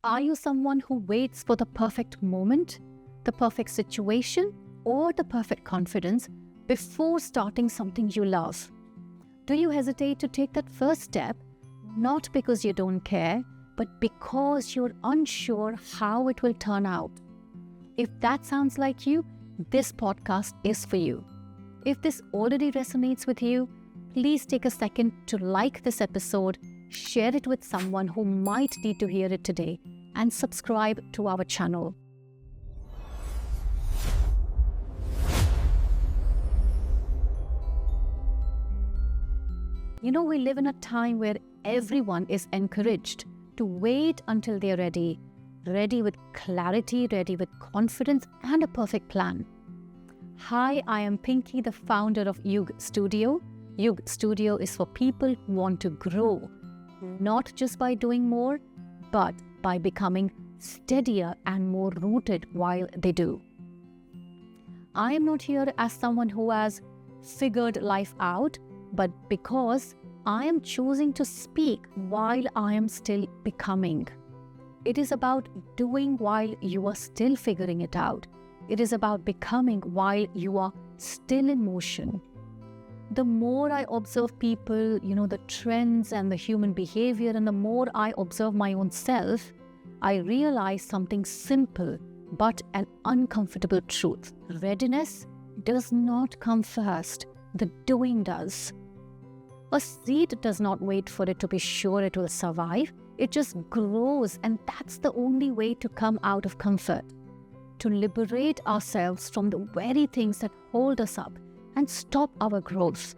Are you someone who waits for the perfect moment, the perfect situation, or the perfect confidence before starting something you love? Do you hesitate to take that first step, not because you don't care, but because you're unsure how it will turn out? If that sounds like you, this podcast is for you. If this already resonates with you, please take a second to like this episode, share it with someone who might need to hear it today, and subscribe to our channel. We live in a time where everyone is encouraged to wait until they're ready with clarity, ready with confidence, and a perfect plan. Hi, I am Pinky, the founder of Yug Studio. Yug Studio is for people who want to grow, not just by doing more, but by becoming steadier and more rooted while they do. I am not here as someone who has figured life out, but because I am choosing to speak while I am still becoming. It is about doing while you are still figuring it out. It is about becoming while you are still in motion. The more I observe people, the trends and the human behavior, and the more I observe my own self, I realize something simple but an uncomfortable truth. Readiness does not come first. The doing does. A seed does not wait for it to be sure it will survive. It just grows, and that's the only way to come out of comfort. To liberate ourselves from the very things that hold us up and stop our growth.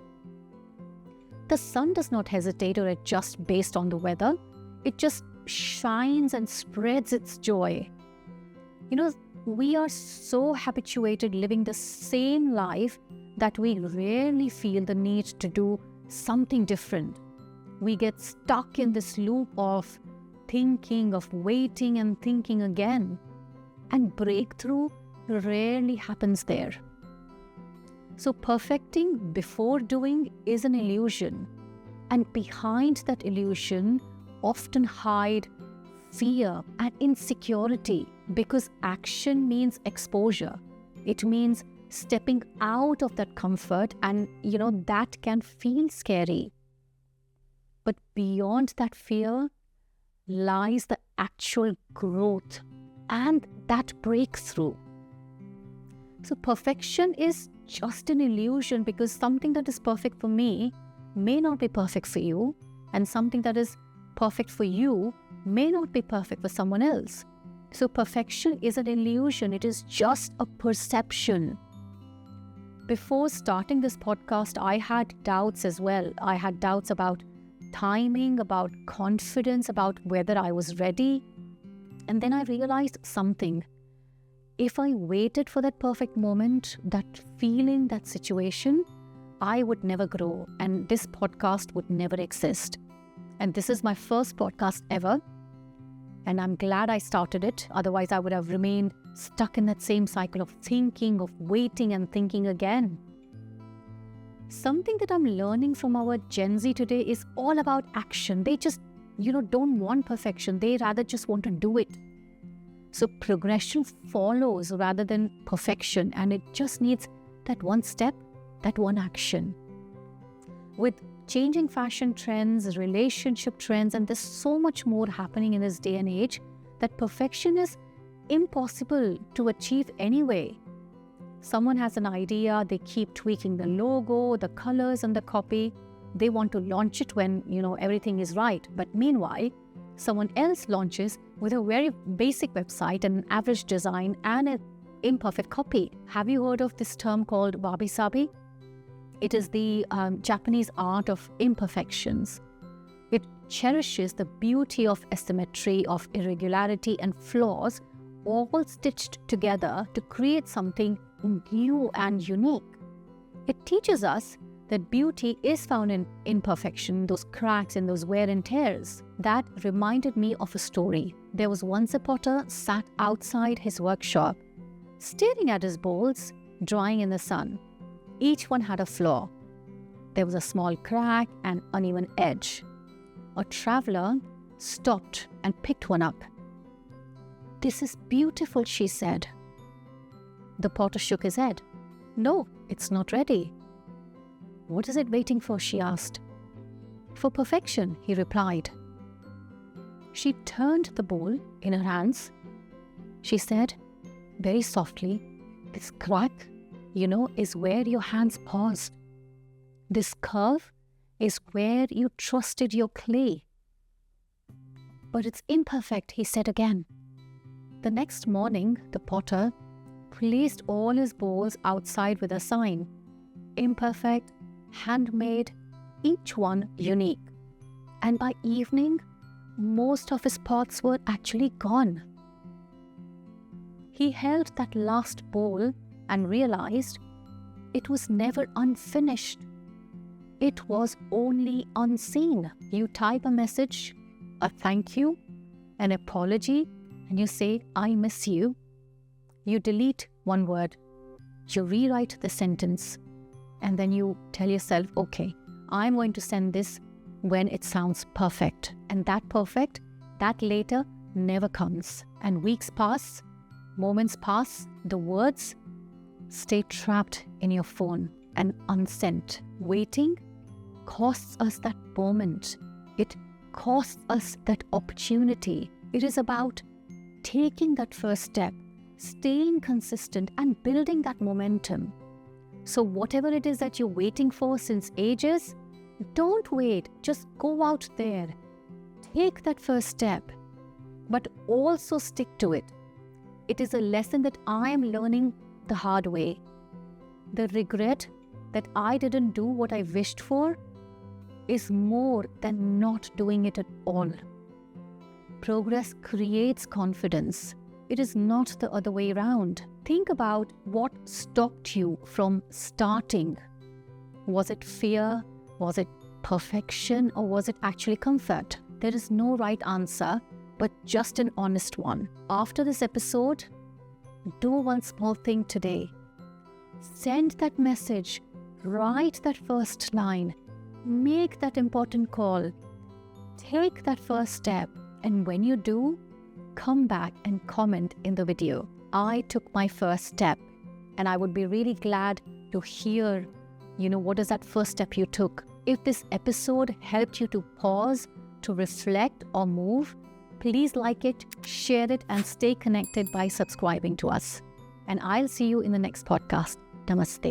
The sun does not hesitate or adjust based on the weather. It just shines and spreads its joy. We are so habituated living the same life that we rarely feel the need to do something different. We get stuck in this loop of thinking, of waiting and thinking again. And breakthrough rarely happens there. So perfecting before doing is an illusion. And behind that illusion often hide fear and insecurity, because action means exposure. It means stepping out of that comfort, and that can feel scary. But beyond that fear lies the actual growth and that breakthrough. So perfection is just an illusion, because something that is perfect for me may not be perfect for you, and something that is perfect for you may not be perfect for someone else. So perfection is an illusion. It is just a perception. Before starting this podcast, I had doubts as well. I had doubts about timing, about confidence, about whether I was ready. And then I realized something. If I waited for that perfect moment, that feeling, that situation, I would never grow, and this podcast would never exist. And this is my first podcast ever. And I'm glad I started it. Otherwise, I would have remained stuck in that same cycle of thinking, of waiting and thinking again. Something that I'm learning from our Gen Z today is all about action. They just, don't want perfection. They rather just want to do it. So progression follows rather than perfection. And it just needs that one step, that one action. With changing fashion trends, relationship trends, and there's so much more happening in this day and age, that perfection is impossible to achieve anyway. Someone has an idea, they keep tweaking the logo, the colors, and the copy. They want to launch it when, everything is right. But meanwhile, someone else launches with a very basic website, an average design, and an imperfect copy. Have you heard of this term called wabi-sabi? It is the Japanese art of imperfections. It cherishes the beauty of asymmetry, of irregularity and flaws, all stitched together to create something new and unique. It teaches us that beauty is found in imperfection, those cracks and those wear and tears. That reminded me of a story. There was once a potter sat outside his workshop, staring at his bowls, drying in the sun. Each one had a flaw. There was a small crack and uneven edge. A traveler stopped and picked one up. "This is beautiful," she said. The potter shook his head. "No, it's not ready." "What is it waiting for?" she asked. "For perfection," he replied. She turned the bowl in her hands. She said very softly, "This crack, is where your hands paused. This curve is where you trusted your clay." "But it's imperfect," he said again. The next morning, the potter placed all his bowls outside with a sign: "Imperfect, handmade, each one unique." And by evening, most of his pots were actually gone. He held that last bowl and realized it was never unfinished. It was only unseen. You type a message, a thank you, an apology, and you say, "I miss you." You delete one word. You rewrite the sentence. And then you tell yourself, "Okay, I'm going to send this when it sounds perfect." And that perfect, that later never comes. And weeks pass, moments pass, the words stay trapped in your phone and unsent. Waiting costs us that moment. It costs us that opportunity. It is about taking that first step, staying consistent and building that momentum. So whatever it is that you're waiting for since ages, don't wait. Just go out there. Take that first step, but also stick to it. It is a lesson that I am learning the hard way. The regret that I didn't do what I wished for is more than not doing it at all. Progress creates confidence. It is not the other way around. Think about what stopped you from starting. Was it fear? Was it perfection? Or was it actually comfort? There is no right answer, but just an honest one. After this episode, do one small thing today. Send that message. Write that first line. Make that important call. Take that first step. And when you do, come back and comment in the video. I took my first step, and I would be really glad to hear, what is that first step you took? If this episode helped you to pause, to reflect or move, please like it, share it, and stay connected by subscribing to us. And I'll see you in the next podcast. Namaste.